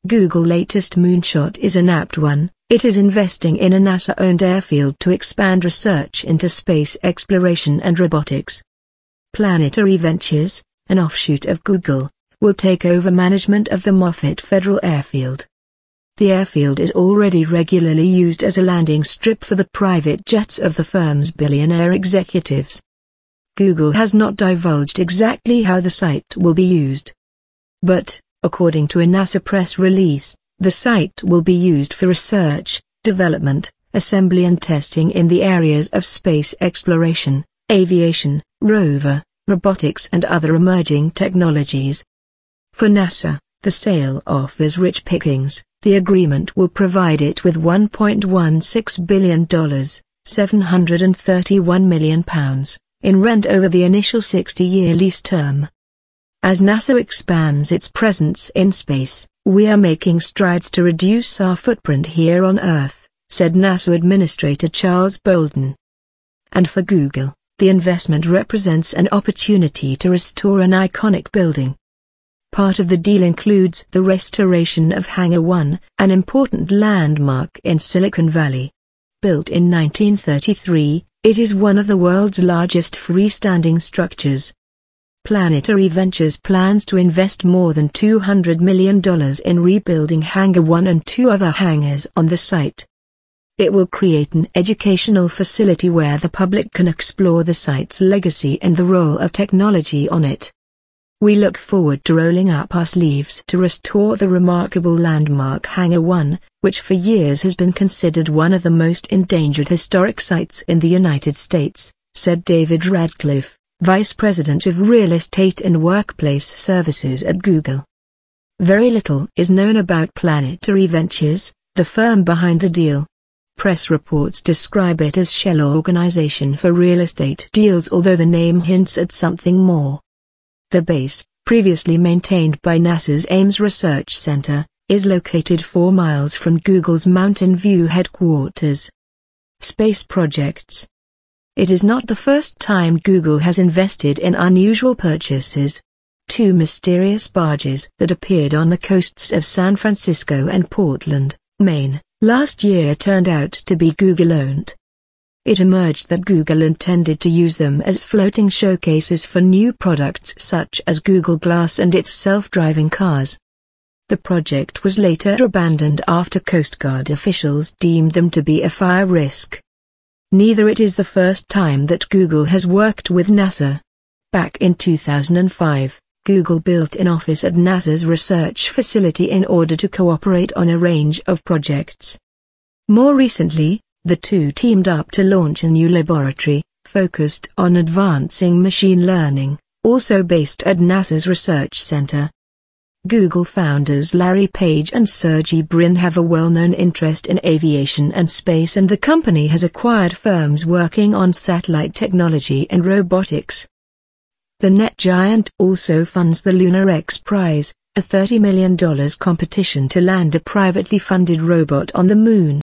Google's latest moonshot is an apt one. It is investing in a NASA-owned airfield to expand research into space exploration and robotics. Planetary Ventures, an offshoot of Google, will take over management of the Moffett Federal Airfield. The airfield is already regularly used as a landing strip for the private jets of the firm's billionaire executives. Google has not divulged exactly how the site will be used. But, according to a NASA press release, the site will be used for research, development, assembly and testing in the areas of space exploration, aviation, rover, robotics and other emerging technologies. For NASA, the sale offers rich pickings. The agreement will provide it with $1.16 billion, £731 million, in rent over the initial 60-year lease term. As NASA expands its presence in space, we are making strides to reduce our footprint here on Earth, said NASA Administrator Charles Bolden. And for Google, the investment represents an opportunity to restore an iconic building. Part of the deal includes the restoration of Hangar 1, an important landmark in Silicon Valley. Built in 1933, it is one of the world's largest freestanding structures. Planetary Ventures plans to invest more than $200 million in rebuilding Hangar 1 and 2 other hangars on the site. It will create an educational facility where the public can explore the site's legacy and the role of technology on it. We look forward to rolling up our sleeves to restore the remarkable landmark Hangar 1, which for years has been considered one of the most endangered historic sites in the United States, said David Radcliffe, Vice President of Real Estate and Workplace Services at Google. Very little is known about Planetary Ventures, the firm behind the deal. Press reports describe it as shell organization for real estate deals, although the name hints at something more. The base, previously maintained by NASA's Ames Research Center, is located 4 miles from Google's Mountain View headquarters. Space projects. It is not the first time Google has invested in unusual purchases. 2 mysterious barges that appeared on the coasts of San Francisco and Portland, Maine, last year turned out to be Google-owned. It emerged that Google intended to use them as floating showcases for new products such as Google Glass and its self-driving cars. The project was later abandoned after Coast Guard officials deemed them to be a fire risk. Neither it is the first time that Google has worked with NASA. Back in 2005, Google built an office at NASA's research facility in order to cooperate on a range of projects. More recently, the two teamed up to launch a new laboratory, focused on advancing machine learning, also based at NASA's Research Center. Google founders Larry Page and Sergey Brin have a well-known interest in aviation and space, and the company has acquired firms working on satellite technology and robotics. The net giant also funds the Lunar X Prize, a $30 million competition to land a privately funded robot on the Moon.